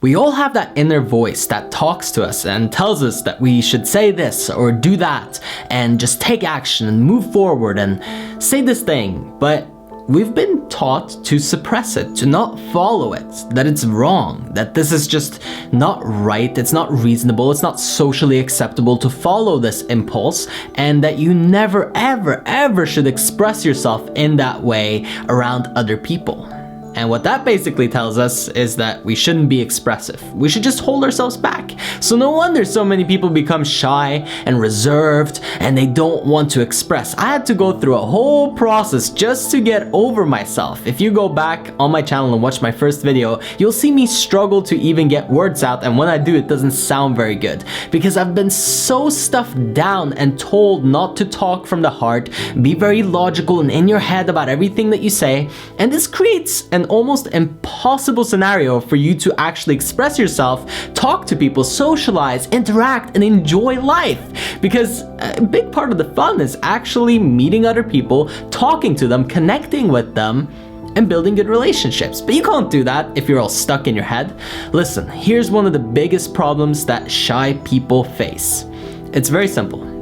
We all have that inner voice that talks to us and tells us that we should say this or do that and just take action and move forward and say this thing. But we've been taught to suppress it, to not follow it, that it's wrong, that this is just not right, it's not reasonable, it's not socially acceptable to follow this impulse, and that you never, ever, ever should express yourself in that way around other people. And what that basically tells us is that we shouldn't be expressive. We should just hold ourselves back. So no wonder so many people become shy and reserved and they don't want to express. I had to go through a whole process just to get over myself. If you go back on my channel and watch my first video, you'll see me struggle to even get words out, and when I do, it doesn't sound very good because I've been so stuffed down and told not to talk from the heart, be very logical and in your head about everything that you say, and this creates an almost impossible scenario for you to actually express yourself, talk to people, socialize, interact, and enjoy life. Because a big part of the fun is actually meeting other people, talking to them, connecting with them, and building good relationships. But you can't do that if you're all stuck in your head. Listen, here's one of the biggest problems that shy people face. It's very simple.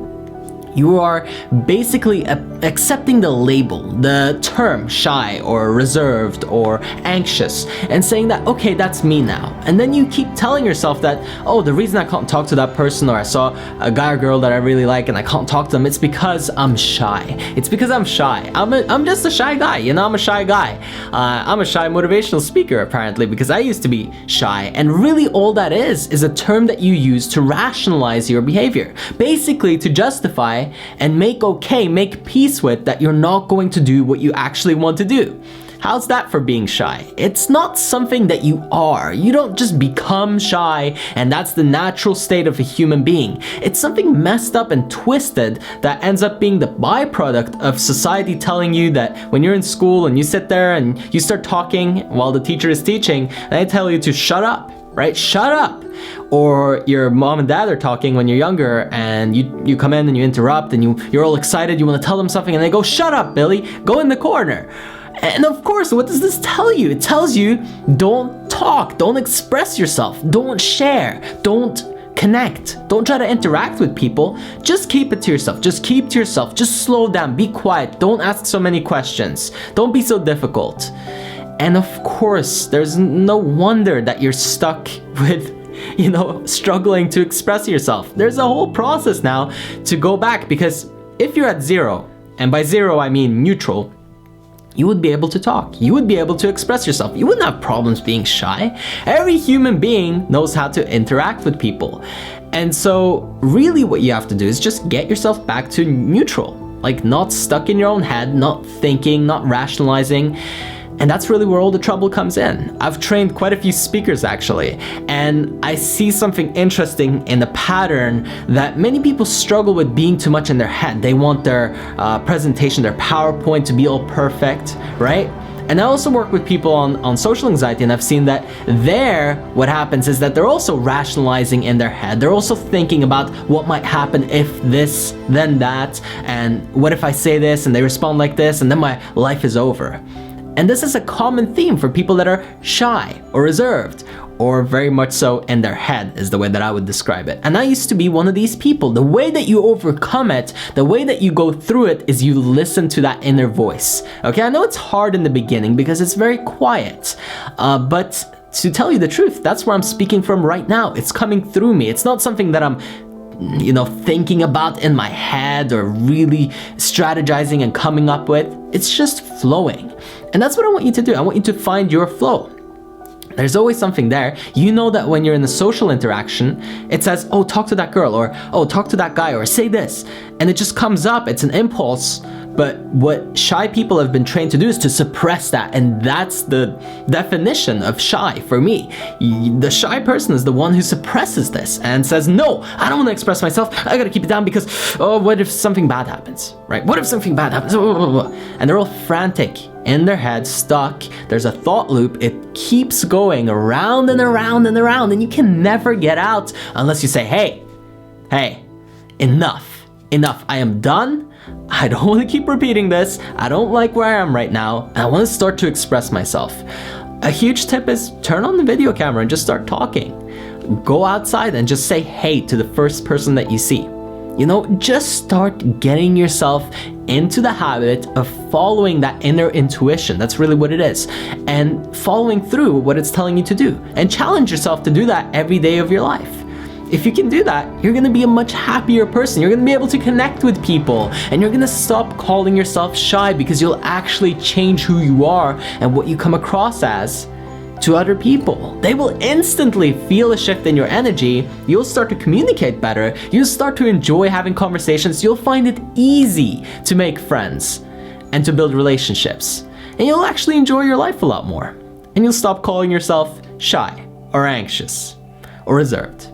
You are basically accepting the label, the term shy or reserved or anxious, and saying that, okay, that's me now. And then you keep telling yourself that, oh, the reason I can't talk to that person, or I saw a guy or girl that I really like and I can't talk to them, it's because I'm shy. It's because I'm shy. I'm just a shy guy, you know, I'm a shy guy. I'm a shy motivational speaker, apparently, because I used to be shy. And really all that is a term that you use to rationalize your behavior. Basically to justify and make peace with that you're not going to do what you actually want to do. How's that for being shy? It's not something that you are. You don't just become shy and that's the natural state of a human being. It's something messed up and twisted that ends up being the byproduct of society telling you that when you're in school and you sit there and you start talking while the teacher is teaching, they tell you to shut up. Right? Shut up. Or your mom and dad are talking when you're younger and you come in and you interrupt and you're all excited, you want to tell them something and they go, shut up, Billy, go in the corner. And of course, what does this tell you? It tells you don't talk, don't express yourself, don't share, don't connect, don't try to interact with people. Just keep it to yourself, just keep to yourself, just slow down, be quiet, don't ask so many questions, don't be so difficult. And of course, there's no wonder that you're stuck with, struggling to express yourself. There's a whole process now to go back, because if you're at zero, and by zero I mean neutral, you would be able to talk. You would be able to express yourself. You wouldn't have problems being shy. Every human being knows how to interact with people. And so really what you have to do is just get yourself back to neutral, like not stuck in your own head, not thinking, not rationalizing. And that's really where all the trouble comes in. I've trained quite a few speakers actually, and I see something interesting in the pattern that many people struggle with being too much in their head. They want their presentation, their PowerPoint to be all perfect, right? And I also work with people on social anxiety, and I've seen that what happens is that they're also rationalizing in their head. They're also thinking about what might happen if this, then that, and what if I say this and they respond like this, and then my life is over. And this is a common theme for people that are shy or reserved, or very much so in their head is the way that I would describe it. And I used to be one of these people. The way that you overcome it, the way that you go through it, is you listen to that inner voice. Okay, I know it's hard in the beginning because it's very quiet, but to tell you the truth, that's where I'm speaking from right now. It's coming through me. It's not something that I'm thinking about in my head or really strategizing and coming up with. It's just flowing. And that's what I want you to do. I want you to find your flow. There's always something there. You know that when you're in a social interaction, it says, oh, talk to that girl, or oh, talk to that guy, or say this. And it just comes up. It's an impulse. But what shy people have been trained to do is to suppress that. And that's the definition of shy for me. The shy person is the one who suppresses this and says, no, I don't want to express myself. I got to keep it down because, oh, what if something bad happens, right? What if something bad happens? And they're all frantic in their head, stuck. There's a thought loop. It keeps going around and around and around, and you can never get out unless you say, hey, enough. I am done. I don't want to keep repeating this. I don't like where I am right now, and I want to start to express myself. A huge tip is turn on the video camera and just start talking. Go outside and just say hey to the first person that you see. You know, just start getting yourself into the habit of following that inner intuition. That's really what it is. And following through what it's telling you to do. And challenge yourself to do that every day of your life. If you can do that, you're gonna be a much happier person. You're gonna be able to connect with people, and you're gonna stop calling yourself shy, because you'll actually change who you are and what you come across as to other people. They will instantly feel a shift in your energy. You'll start to communicate better. You'll start to enjoy having conversations. You'll find it easy to make friends and to build relationships. And you'll actually enjoy your life a lot more. And you'll stop calling yourself shy or anxious or reserved.